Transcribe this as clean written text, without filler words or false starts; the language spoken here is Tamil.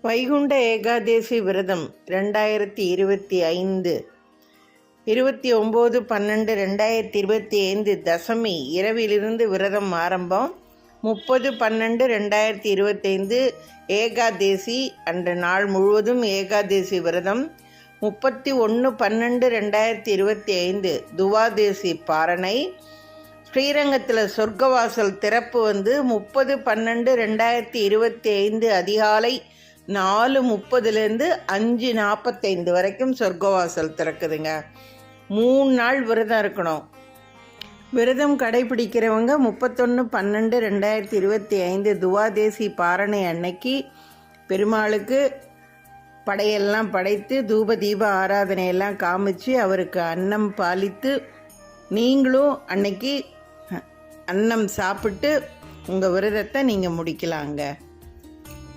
வைகுண்ட ஏகாதேசி விரதம் 2025 29/12/2025 தசமி இரவிலிருந்து விரதம் ஆரம்பம். 30/12/2025 ஏகாதேசி அன்று நாள் முழுவதும் ஏகாதேசி விரதம். 31/12/2025 துவாதேசி பாரணை. ஸ்ரீரங்கத்தில் சொர்க்கவாசல் திறப்பு 30/12/2025 அதிகாலை 4:30 5:45 வரைக்கும் சொர்க்கவாசல் திறக்குதுங்க. 3 நாள் விரதம் இருக்கணும். விரதம் கடைபிடிக்கிறவங்க 31/12/2025 துவாதேசி பாரணை அன்னைக்கு பெருமாளுக்கு படையெல்லாம் படைத்து தூப தீப ஆராதனையெல்லாம் காமிச்சு அவருக்கு அன்னம் பாலித்து நீங்களும் அன்னைக்கு அன்னம் சாப்பிட்டு உங்கள் விரதத்தை நீங்கள் முடிக்கலாங்க.